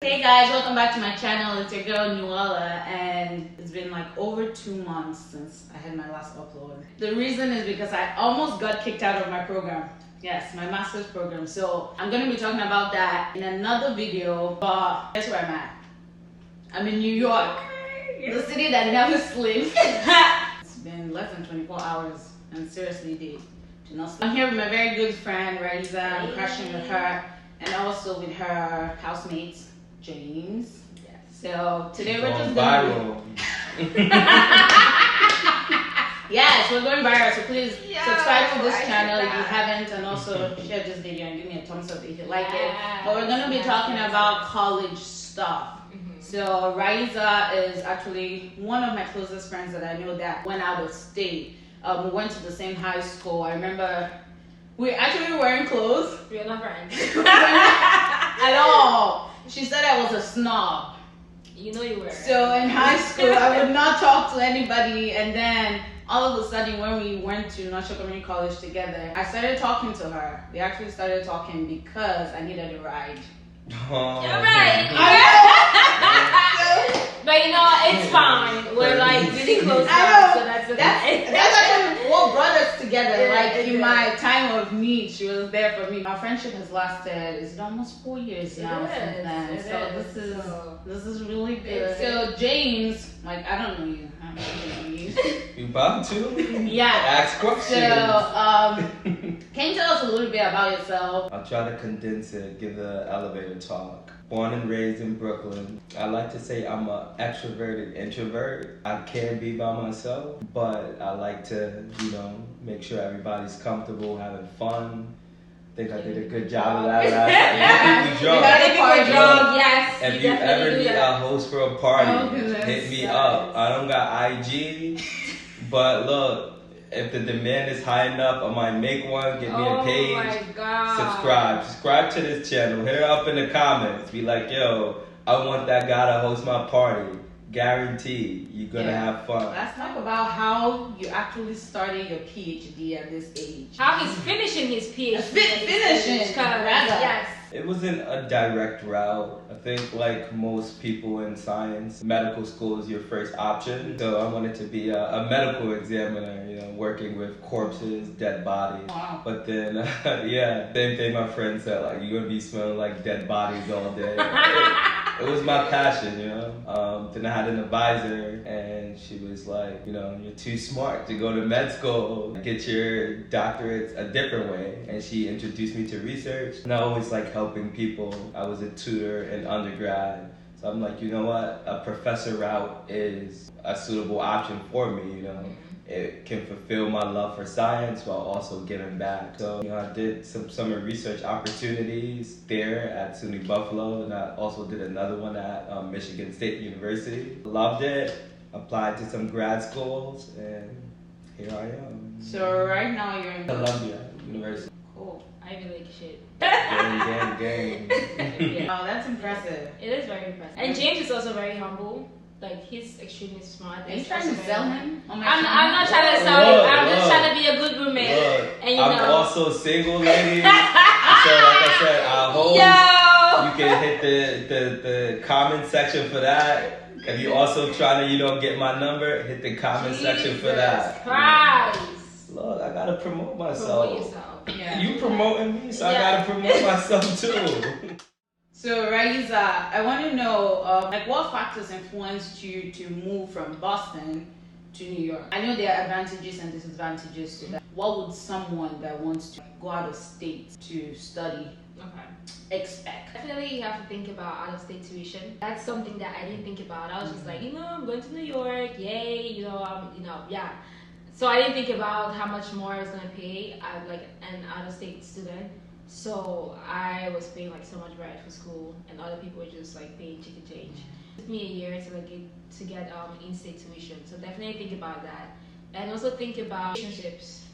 Hey guys, welcome back to my channel. It's your girl Nuala, and it's been like over 2 months since I had my last upload. The reason is because I almost got kicked out of my program. Yes, my master's program. So I'm gonna be talking about that in another video. But guess where I'm at? I'm in New York, the city that never sleeps. It's been less than 24 hours, and seriously, do not sleep. I'm here with my very good friend Raissa. I'm crashing with her, and also with her housemates. James. Yes. So today we're just viral. Yes, we're going viral. So please subscribe to this channel if you haven't, and also share this video and give me a thumbs up if you like it. But we're gonna be talking about college stuff. So Raissa is actually one of my closest friends that I know that went out of state. We went to the same high school. I remember we actually were wearing clothes. We're not friends. At all. She said I was a snob. You know you were. So in high school, I would not talk to anybody. And then all of a sudden, when we went to North Shore Community College together, I started talking to her. We actually started talking because I needed a ride. Oh. You're right. But you know, it's fine. We're like really close now, so that's actually what brought us together. Yeah, like in my time of need, she was there for me. My friendship has lasted, is it almost 4 years now since then? So this is really good. So James, like I don't know you. I don't know you. You about to? Yeah. Ask questions. So can you tell us a little bit about yourself? I'll try to condense it, give the elevator talk. Born and raised in Brooklyn. I like to say I'm an extroverted introvert. I can be by myself, but I like to, make sure everybody's comfortable, having fun. I think I did a good job of that last time. Yes. If you ever need a host for a party, hit me up. I don't got IG, but look, if the demand is high enough, I might make one. Get me a page. Oh my God. Subscribe to this channel. Hit her up in the comments. Be like, yo, I want that guy to host my party. Guaranteed, you're gonna have fun. Let's talk about how you actually started your PhD at this age. How he's finishing his PhD. Finishing, yes. It wasn't a direct route. I think like most people in science, medical school is your first option. So I wanted to be a medical examiner, working with corpses, dead bodies. Wow. But then, same thing my friend said, like, you're gonna be smelling like dead bodies all day. It was my passion, Then I had an advisor, and she was like, you're too smart to go to med school, get your doctorates a different way. And she introduced me to research. And I always like helping people. I was a tutor in undergrad. So I'm like, you know what? A professor route is a suitable option for me, It can fulfill my love for science while also giving back. So, I did some summer research opportunities there at SUNY Buffalo, and I also did another one at Michigan State University. Loved it, applied to some grad schools, and here I am. So right now you're in Columbia University. Cool. Ivy League shit. Gang. Oh, that's impressive. It is very impressive. And James is also very humble. Like, he's extremely smart. Are you trying to sell him? I'm not trying to sell him. I'm just trying to be a good roommate. And I'm also single, lady. So like I said, I hope you can hit the comment section for that. If you also trying to, get my number, hit the comment section for that. Christ. Look, I gotta promote myself. Promote yourself. Yeah. You promoting me, so I gotta promote myself too. So Raissa, I want to know, what factors influenced you to move from Boston to New York? I know there are advantages and disadvantages to that. What would someone that wants to go out of state to study expect? Definitely you have to think about out-of-state tuition. That's something that I didn't think about. I was just like, I'm going to New York, yay, yeah. So I didn't think about how much more I was gonna pay like an out-of-state student. So I was paying like so much rent for school, and other people were just like paying chicken change. It took me a year to get in-state tuition. So definitely think about that, and also think about relationships.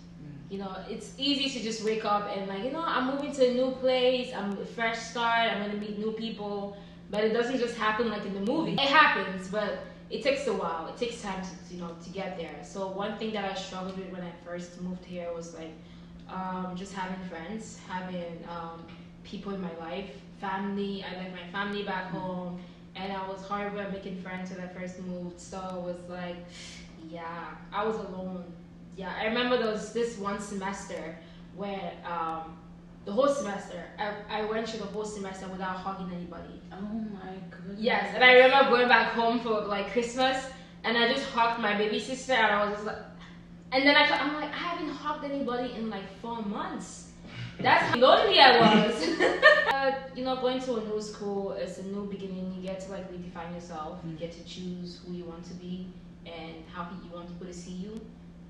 It's easy to just wake up and like, I'm moving to a new place, I'm a fresh start, I'm gonna meet new people, but it doesn't just happen like in the movie. It happens, but it takes a while. It takes time to get there. So one thing that I struggled with when I first moved here was like just having friends, having people in my life, family. I left my family back home, and I was horrible at making friends when I first moved. So it was like, yeah, I was alone. Yeah, I remember there was this one semester where the whole semester, I went through the whole semester without hugging anybody. Oh my goodness. Yes, and I remember going back home for like Christmas, and I just hugged my baby sister, and I was just like, and then I'm like, I haven't hugged anybody in like 4 months. That's how lonely I was. Going to a new school, it's a new beginning. You get to like redefine yourself. You get to choose who you want to be and how you want people to see you.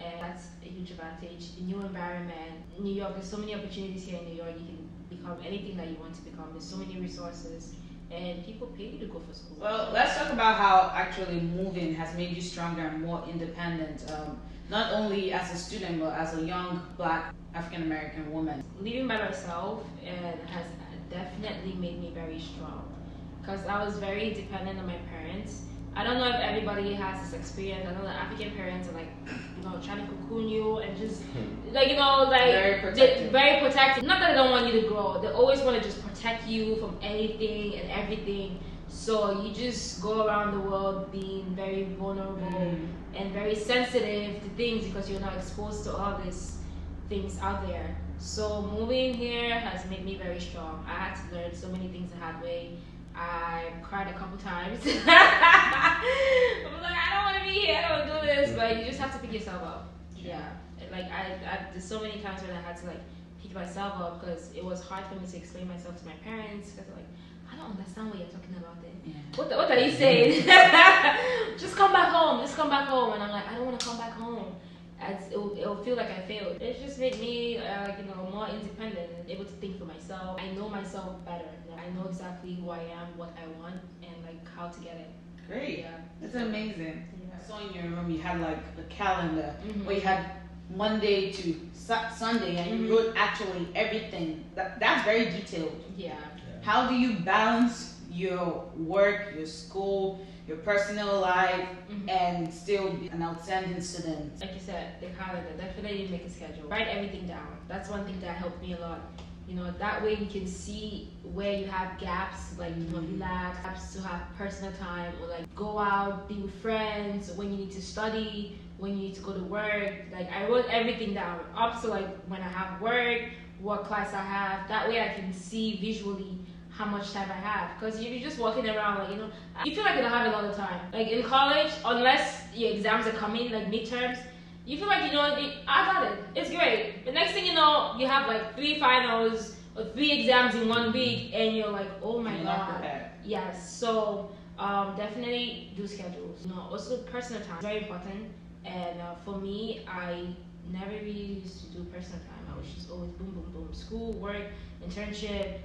And that's a huge advantage. A new environment. New York, there's so many opportunities here in New York. You can become anything that you want to become. There's so many resources. And people pay you to go for school. Well, let's talk about how actually moving has made you stronger and more independent. Not only as a student, but as a young Black African American woman. Living by myself has definitely made me very strong, because I was very dependent on my parents. I don't know if everybody has this experience. I know that African parents are like, trying to cocoon you and just Very protective. very protective. Not that they don't want you to grow. They always want to just protect you from anything and everything. So you just go around the world being very vulnerable and very sensitive to things because you're not exposed to all these things out there. So moving here has made me very strong. I had to learn so many things the hard way. I cried a couple times. I'm like, I don't want to be here. I don't want to do this. But you just have to pick yourself up. Yeah. Like there's so many times when I had to like pick myself up because it was hard for me to explain myself to my parents because they're like, I don't understand what you're talking about then. Yeah. What are you saying? Just come back home. Just come back home. And I'm like, I don't want to come back home. It'll feel like I failed. It just made me, more independent and able to think for myself. I know myself better. I know exactly who I am, what I want, and like how to get it. Great. Yeah. That's amazing. Yeah. I saw in your room you had like a calendar where you had Monday to Sunday and you wrote actually everything. That's very detailed. Yeah. How do you balance your work, your school, your personal life, and still be an outstanding student? Like you said, the calendar, definitely make a schedule. Write everything down. That's one thing that helped me a lot. That way you can see where you have gaps, like relax, gaps to have personal time, or like go out, be with friends, when you need to study, when you need to go to work. Like I wrote everything down, up to like when I have work, what class I have. That way I can see visually how much time I have. Because if you're just walking around, like, you feel like you don't have a lot of time. Like in college, unless your exams are coming, like midterms, you feel like, I got it. It's great. The next thing you know, you have like 3 finals or 3 exams in 1 week, and you're like, oh my God. Yes. So definitely do schedules. Also personal time, very important. And for me, I never really used to do personal time. I was just always boom, boom, boom. School, work, internship,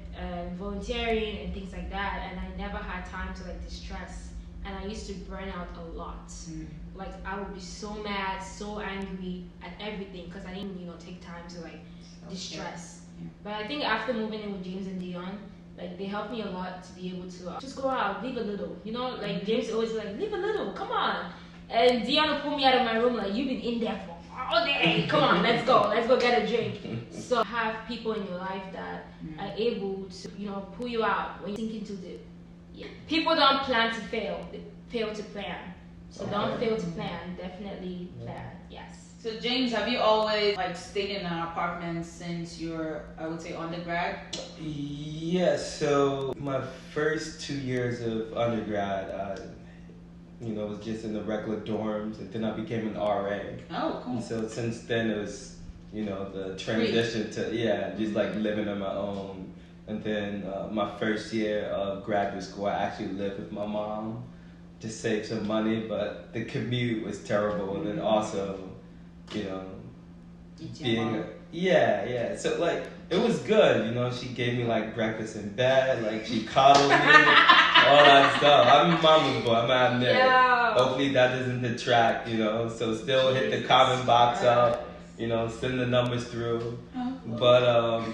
volunteering, and things like that. And I never had time to like distress. And I used to burn out a lot. Like I would be so mad, so angry at everything because I didn't, take time to like distress. But I think after moving in with James and Dion, like they helped me a lot to be able to just go out, leave a little. Like James always be like, leave a little, come on. And Dion would pull me out of my room like, you've been in there for all day. Come on, let's go get a drink. So have people in your life that are able to, pull you out when you're thinking too deep. Yeah. People don't plan to fail; they fail to plan. So don't fail to plan. Definitely plan. Yes. So James, have you always like stayed in an apartment since your, I would say, undergrad? Yes. So my first 2 years of undergrad, I was just in the regular dorms, and then I became an RA. Oh, cool. And so since then it was, the transition to just like living on my own. And then my first year of graduate school, I actually lived with my mom to save some money, but the commute was terrible. And then also, being so like it was good. She gave me like breakfast in bed, like she coddled me, all that stuff. I'm a mama's boy. I'm gonna admit. Yeah. Hopefully that doesn't detract. So still hit the comment box up. Send the numbers through. But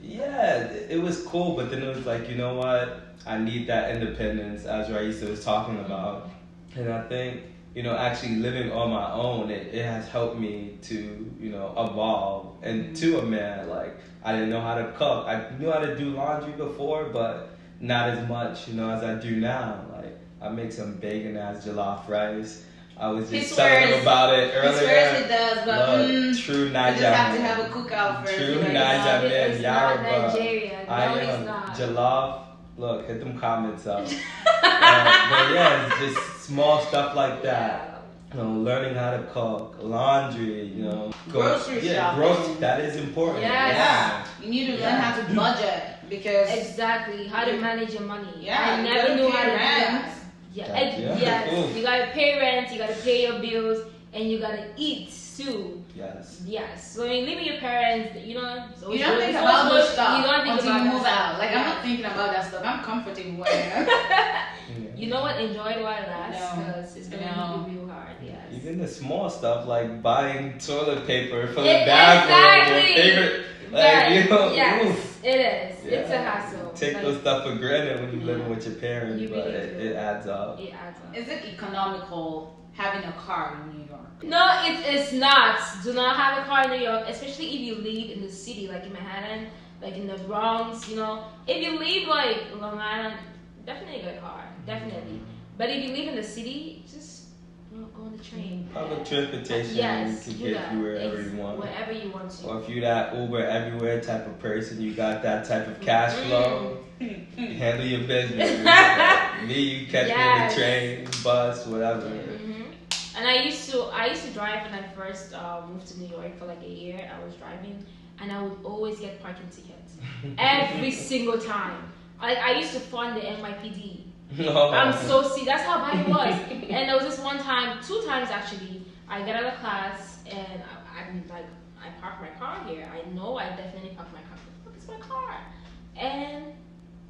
it was cool. But then it was like, you know what? I need that independence, as Raissa was talking about. And I think, actually living on my own, it has helped me to, evolve into a man. Like, I didn't know how to cook. I knew how to do laundry before, but not as much, as I do now. Like, I make some bacon ass jollof rice. I was just telling them about it earlier. He swears it does, but true Nigerian. You just have to have a cookout first. True Nigerian, It's not Yoruba. Nigerian. No, I am it's not. jollof. Look, hit them comments up. But yeah, it's just small stuff like that. Learning how to cook, laundry, grocery shopping. Grocery, that is important. Yes. Yeah. You need to learn how to budget because Exactly. How to manage your money. Yeah, I never knew how to do that. Yeah. Yes. You gotta pay rent, you gotta pay your bills, and you gotta eat too. Yes. So when you live with your parents, you don't think about those stuff You don't think until about you move that out. stuff. Like, Yeah. I'm not thinking about that stuff. I'm comfortable where I am. You know what? Enjoy it while it lasts, No. because it's gonna be real hard. Yes. Even the small stuff like buying toilet paper for the Exactly. bathroom or favorite, Yes, oof. it is. Yeah. It's a hassle. Take Like, those stuff for granted when you're living with your parents, You but really do. it adds up. It adds up. Is it economical having a car in New York? No, it's not. Do not have a car in New York, especially if you live in the city, like in Manhattan, like in the Bronx. If you live like Long Island, definitely get a car, definitely. But if you live in the city, just go on the train. Public transportation Yes, can do get that. you wherever you want. Wherever you want to. Or if you're that Uber everywhere type of person, you got that type of cash flow, handle your business. Me, you catch me on the train, bus, whatever. And I used to drive when I first moved to New York for like a year. I was driving, and I would always get parking tickets every single time. I used to fund the NYPD. I'm so sick. That's how bad it was. And there was this one time, 2 times actually. I get out of class and I'm like, I parked my car here. I know I definitely parked my car. What the fuck is my car? And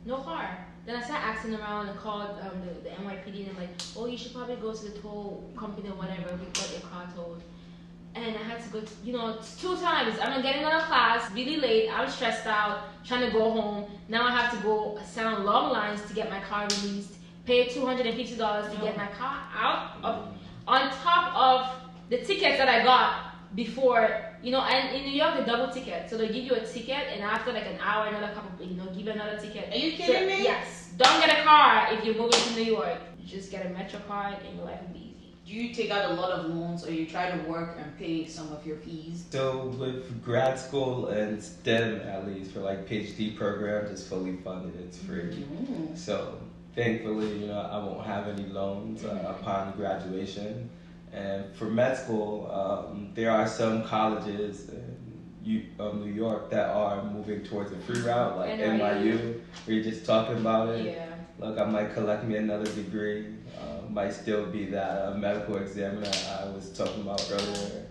no car. Then I started asking around and called the NYPD, and I'm like, oh, you should probably go to the tow company or whatever. We got your car towed. And I had to go, 2 times. I'm getting out of class, really late. I was stressed out, trying to go home. Now I have to go stand on long lines to get my car released, pay $250 to get my car out, on top of the tickets that I got before. And in New York, they double ticket. So they give you a ticket, and after like an hour, another couple, give you another ticket. Are you kidding me? Yes. Don't get a car if you're moving to New York. Just get a Metro card, and your life will be easy. Do you take out a lot of loans, or you try to work and pay some of your fees? So with grad school and STEM, at least for like PhD programs, it's fully funded. It's free. So thankfully, I won't have any loans upon graduation. And for med school, there are some colleges in New York that are moving towards a free route, like NYU. We were just talking about it. Yeah. Look, I might collect me another degree. Might still be that medical examiner I was talking about earlier.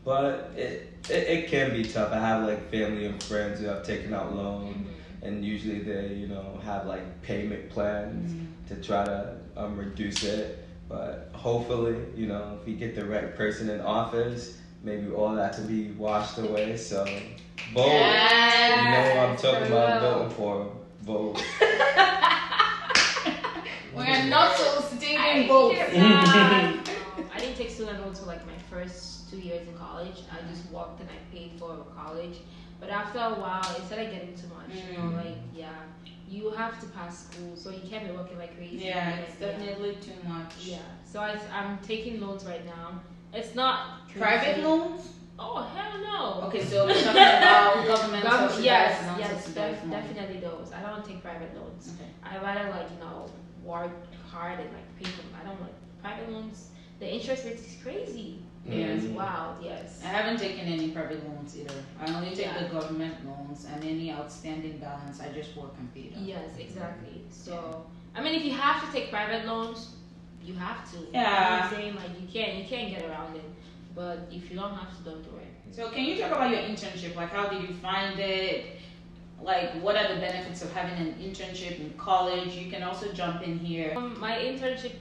But it can be tough. I have like family and friends who have taken out loans, and usually they have like payment plans to try to reduce it. But hopefully, if we get the right person in office, maybe all that can be washed away. So vote. Yes. You know what I'm talking about voting for. Vote. We're not soliciting votes. votes. I didn't take student loans for like my first 2 years in college. I just worked and I paid for college. But after a while, it started getting too much. You have to pass school, so you can't be working like crazy. Yeah, it's definitely too much. Yeah, so I'm taking loans right now. It's not crazy. Private loans? Oh, hell no. Okay, so we're talking about government subsidized yes, and unsubsidized loans. definitely those. I don't take private loans. Okay. I rather work hard and pay for them. I don't like private loans. The interest rate is crazy. It's wild. Yes. I haven't taken any private loans either. I only take the government loans, and any outstanding balance, I just work and pay them. Yes, exactly. So, if you have to take private loans, you have to. Yeah. You know what I'm saying? You can't get around it. But if you don't have to, don't do it. So can you talk about your internship? Like, how did you find it? Like, what are the benefits of having an internship in college? You can also jump in here. My internship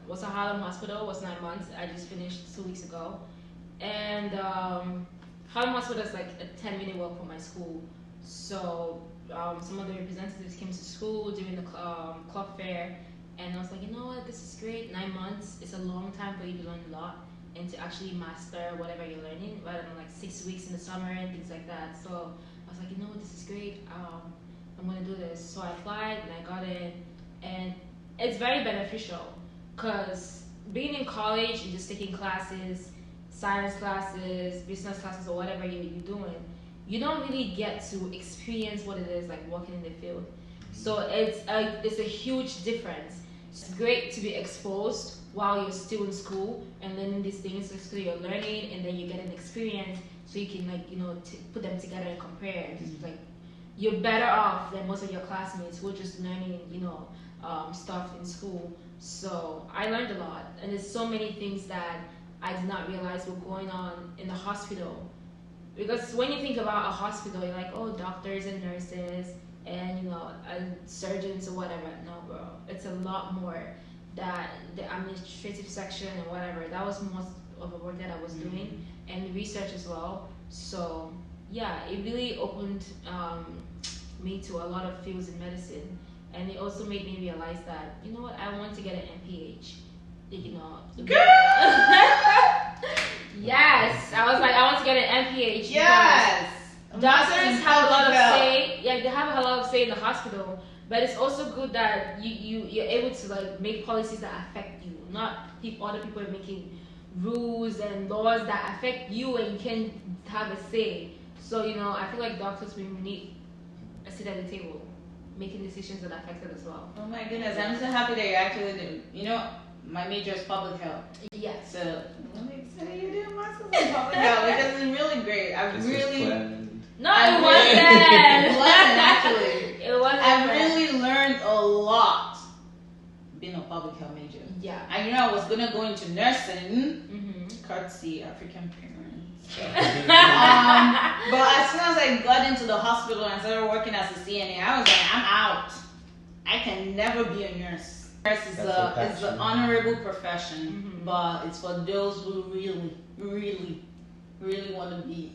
was at Harlem Hospital. Was 9 months. I just finished 2 weeks ago. And Harlem Hospital is like a 10-minute walk from my school. So some of the representatives came to school during the club fair, And I was like, you know what, this is great. 9 months, it's a long time for you to learn a lot and to actually master whatever you're learning, rather than like 6 weeks in the summer and things like that. So I was like, you know what, this is great. I'm gonna do this. So I applied and I got in, and it's very beneficial because being in college and just taking classes, science classes, business classes, or whatever you're doing, you don't really get to experience what it is like working in the field. So it's a huge difference. It's great to be exposed while you're still in school and learning these things. So you're learning and then you get an experience, so you can like put them together and compare. It's like you're better off than most of your classmates who are just learning stuff in school. So I learned a lot, and there's so many things that I did not realize were going on in the hospital. Because when you think about a hospital, you're like, oh, doctors and nurses and and surgeons or whatever. No, bro, it's a lot more. That the administrative section and whatever, that was most of the work that I was doing, and research as well. So yeah, it really opened me to a lot of fields in medicine, and it also made me realize that I want to get an MPH. Yes, I was like, I want to get an MPH. Yes. Doctors have a lot of say. Yeah, they have a lot of say in the hospital, but it's also good that you're able to like make policies that affect you, not other people are making rules and laws that affect you, and you can have a say. So I feel like doctors will need a seat at the table, making decisions that affect them as well. Oh my goodness, I'm so happy that you actually do. My major is public health. Yes. So I'm excited you're doing masters in public health because it's really great. No, it wasn't. It wasn't actually. It wasn't. I really learned a lot being a public health major. Yeah. I I was gonna go into nursing, courtesy African parents. But as soon as I got into the hospital and started working as a CNA, I was like, I'm out. I can never be a nurse. Nurse is an honorable profession, but it's for those who really, really, really want to be.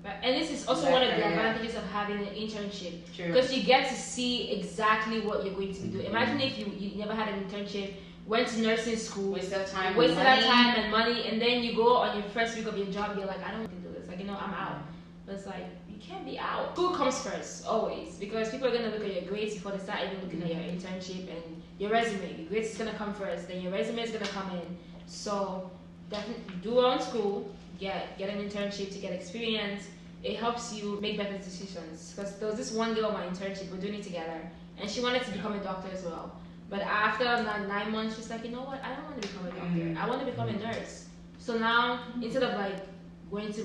And this is also one of the advantages of having an internship, because you get to see exactly what you're going to be doing. Imagine if you never had an internship, went to nursing school, wasted time and money, and then you go on your first week of your job, you're like, I don't want to do this. Like, I'm out. But it's like, you can't be out. School comes first, always, because people are going to look at your grades before they start even looking at your internship and your resume. Your grades is going to come first, then your resume is going to come in. So definitely do your own school, get an internship to get experience. It helps you make better decisions. Because there was this one girl on my internship, we're doing it together, and she wanted to become a doctor as well. But after 9 months, she's like, you know what? I don't want to become a doctor. I want to become a nurse. So now, instead of like going to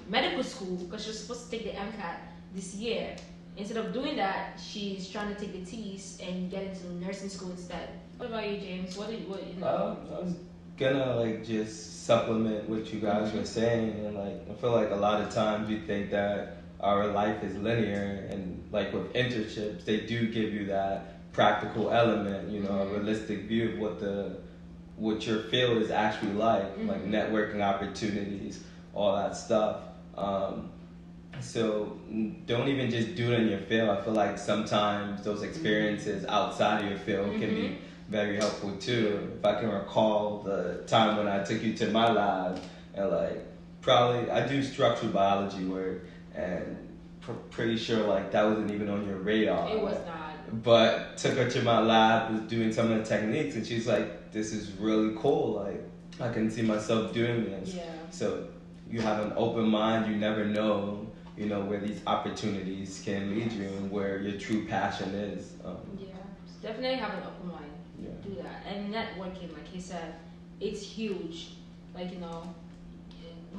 medical school, because she was supposed to take the MCAT this year, instead of doing that, she's trying to take the T's and get into nursing school instead. What about you, James? What I was gonna like just supplement what you guys were saying, and like I feel like a lot of times we think that our life is linear, and like with internships, they do give you that practical element, a realistic view of what your field is actually like networking opportunities, all that stuff. So don't even just do it in your field. I feel like sometimes those experiences outside of your field can be very helpful too. If I can recall the time when I took you to my lab, and like probably I do structural biology work, and pretty sure like that wasn't even on your radar. It was not. But took her to my lab, was doing some of the techniques, and she's like, this is really cool. Like I can see myself doing this. Yeah. So you have an open mind. You never know, where these opportunities can lead you and where your true passion is. Definitely have an open mind. Yeah. Do that. And networking, like he said, it's huge. Like,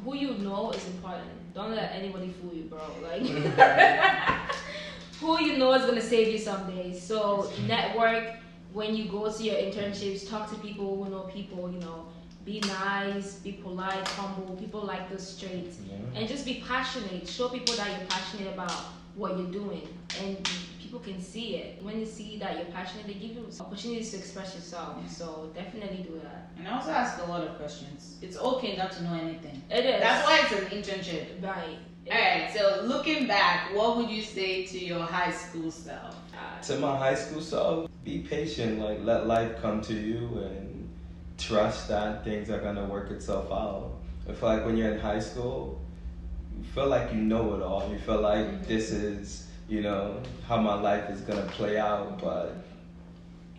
who you know is important. Don't let anybody fool you, bro. Like, who you know is going to save you someday. So network when you go to your internships. Talk to people who know people, Be nice, be polite, humble. People like those straight. Yeah. And just be passionate. Show people that you're passionate about what you're doing. And people can see it. When you see that you're passionate, they give you opportunities to express yourself. So definitely do that. And also ask a lot of questions. It's okay not to know anything. It is. That's why it's an internship. Right. Alright, so looking back, what would you say to your high school self? To my high school self, be patient. Like, let life come to you and trust that things are gonna work itself out. I feel like when you're in high school, you feel like you know it all. You feel like this is, how my life is gonna play out. But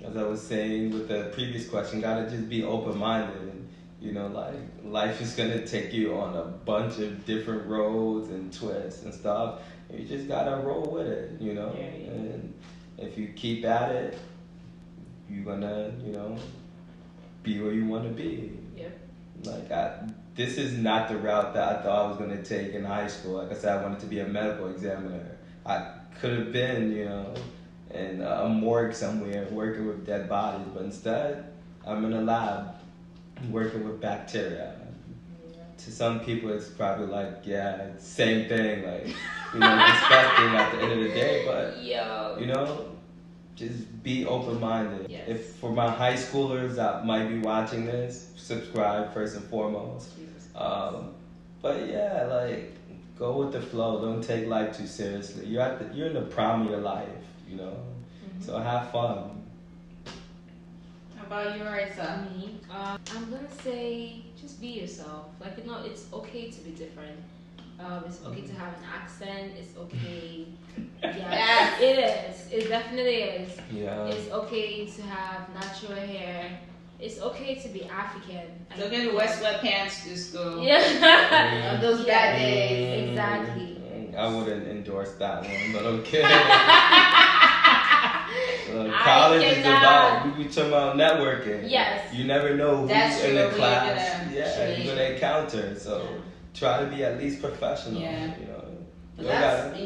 as I was saying with the previous question, gotta just be open-minded. Like, life is gonna take you on a bunch of different roads and twists and stuff. You just gotta roll with it, And if you keep at it, you're gonna, be where you want to be. Yep. Like, this is not the route that I thought I was gonna take in high school. Like I said, I wanted to be a medical examiner. I could have been, in a morgue somewhere working with dead bodies, but instead, I'm in a lab working with bacteria. To some people, it's probably like, it's same thing, like, disgusting at the end of the day, but, just be open-minded. Yes. If for my high schoolers that might be watching this, subscribe first and foremost. But like, go with the flow. Don't take life too seriously. You're in the prime of your life, So have fun. How about you, Raissa? Me, I'm gonna say just be yourself. Like, it's okay to be different. It's okay to have an accent. It's okay. Yeah, it is. It definitely is. Yeah. It's okay to have natural hair. It's okay to be African. It's okay to wear sweatpants to school. Yeah. On those bad days. Exactly. I wouldn't endorse that one, but okay. College is about, we talking about networking. Yes. You never know who's That's in true. the class. You're going to encounter. So try to be at least professional. Yeah. That's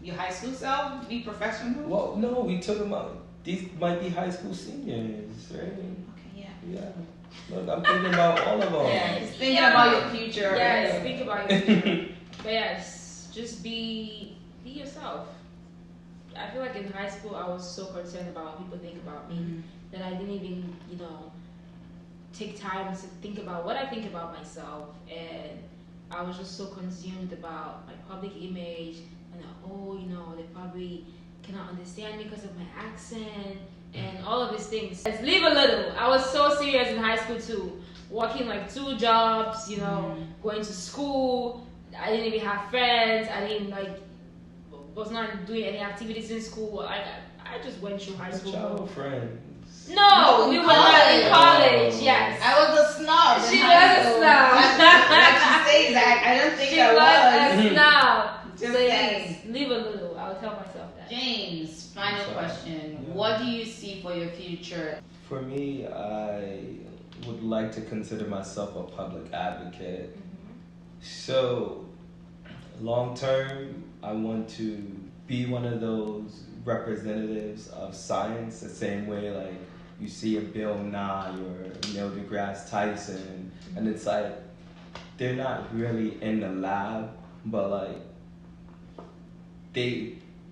your high school self, be professional? Well, no, we took them out. These might be high school seniors, right? Okay, Yeah. Look, I'm thinking about all of them. Yeah, just thinking about your future. Yes, Right? think about your future. But yes, just be yourself. I feel like in high school I was so concerned about what people think about me that I didn't even, take time to think about what I think about myself, and I was just so consumed about my public image and they probably cannot understand me because of my accent and all of these things. Let's leave a little. I was so serious in high school too, working like 2 jobs, going to school. I didn't even have friends. I didn't was not doing any activities in school. I just went through high school. Childhood friends. No, we were not in college. Yes, I was a snob. She was a snob. Like she says that, I don't think she I was was. a snob. Just So saying. yes, leave a little. I'll tell myself that. James, final Sorry. question. Yeah. What do you see for your future? For me, I would like to consider myself a public advocate. So, long term, I want to be one of those representatives of science, the same way like you see a Bill Nye or Neil deGrasse Tyson, and it's like they're not really in the lab, but like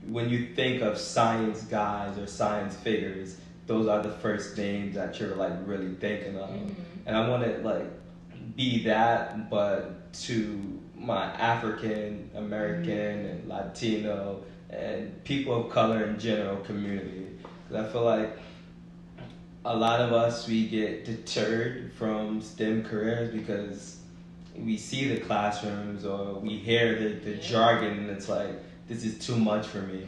when you think of science guys or science figures, those are the first names that you're like really thinking of. And I want to like be that, but to my African American and Latino and people of color in general community. Because I feel like a lot of us, we get deterred from STEM careers because we see the classrooms or we hear the jargon, and it's like, this is too much for me.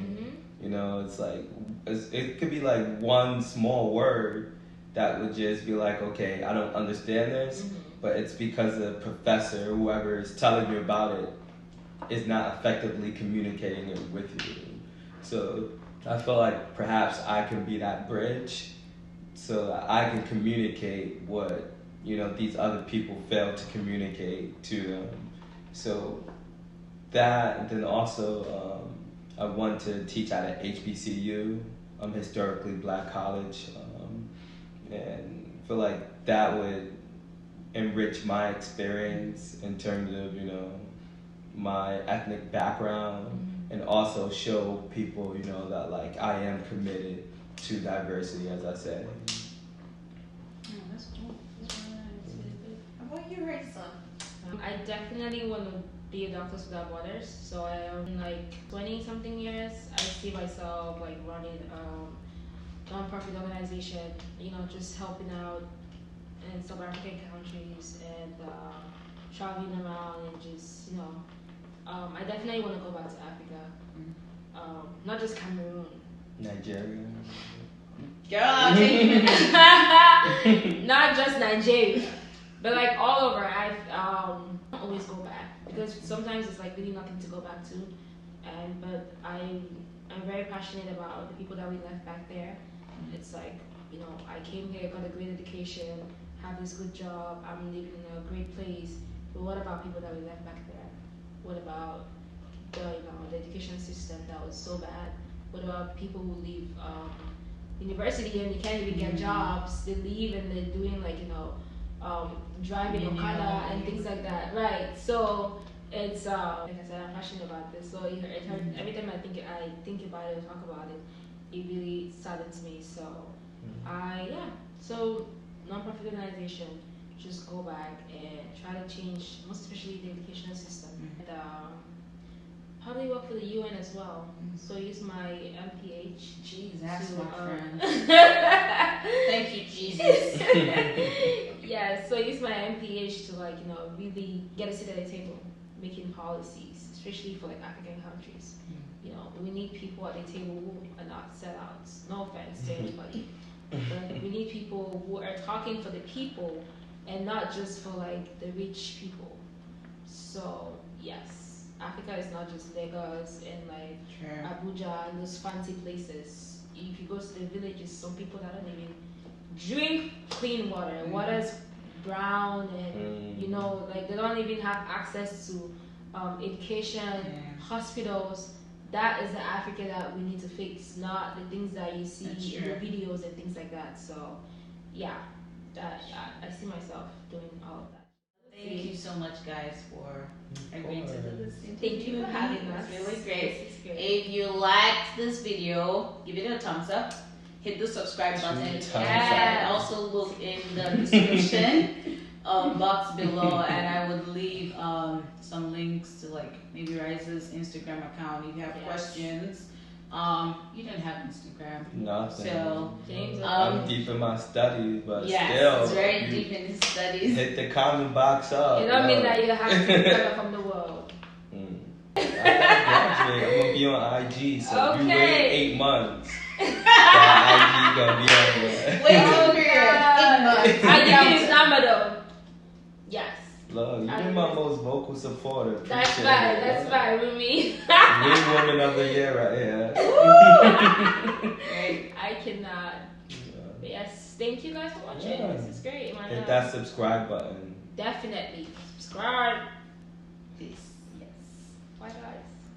It's like, it could be like one small word that would just be like, okay, I don't understand this, but it's because the professor, whoever is telling you about it, is not effectively communicating it with you. So I feel like perhaps I can be that bridge so that I can communicate what, these other people fail to communicate to them. So that, and then also I want to teach at an HBCU, historically black college, and I feel like that would enrich my experience in terms of, my ethnic background, and also show people, that like I am committed to diversity, as I said. Oh, that's cool. That's really nice. How about you, Raissa? I definitely want to be a Doctors Without Borders. So I am like 20 something years. I see myself like running a non-profit organization, you know, just helping out in South African countries and traveling around and just, you know, I definitely want to go back to Africa. Not just Cameroon. Nigeria. Girl, I'll take you. Not just Nigeria, but like all over. I always go back because sometimes it's like really nothing to go back to, but I'm very passionate about the people that we left back there. It's like, you know, I came here, got a great education, have this good job, I'm living in a great place. But what about people that we left back there? What about the education system that was so bad? What about people who leave university and they can't even get jobs? They leave and they're doing like, you know, driving Okada and things like that, right? So it's like I said, I'm passionate about this. So it hurt every time I think about it or talk about it. It really saddens me. So so non-profit organization, just go back and try to change, most especially the educational system. And probably work for the UN as well. So use my MPH. Jesus, my friend. Thank you, Jesus. Yeah, so use my MPH to like, you know, really get a seat at the table, making policies, especially for like African countries. You know, we need people at the table who are not sellouts. No offense to anybody, but we need people who are talking for the people and not just for like the rich people. So yes, Africa is not just Lagos and like Abuja and those fancy places. If you go to the villages, some people that don't even drink clean water. Water's brown and you know, like they don't even have access to education, hospitals. That is the Africa that we need to fix, not the things that you see in the videos and things like that. So yeah, I see myself doing all of that. Thank you so much, guys, for agreeing to do this interview. Thank you for having us. It's really great. It's great. If you liked this video, give it a thumbs up. Hit the subscribe button. And also look in the description box below, and I would leave some links to like maybe Raissa's Instagram account if you have questions. You didn't have Instagram. Nothing. So I'm deep in my studies, but still, it's very deep in his studies. Hit the comment box up. It don't mean that you have to be better from the world. I'm gonna be on IG, so if you wait 8 months, that IG gonna be on there. Wait 8 months. I give you his number though. Yes. Love, you've been my most vocal supporter. That's right with me. New Woman of the Year right here. I cannot. But yes, thank you guys for watching. This is great. Hit that subscribe button. Definitely. Subscribe. Peace. Yes. Bye guys.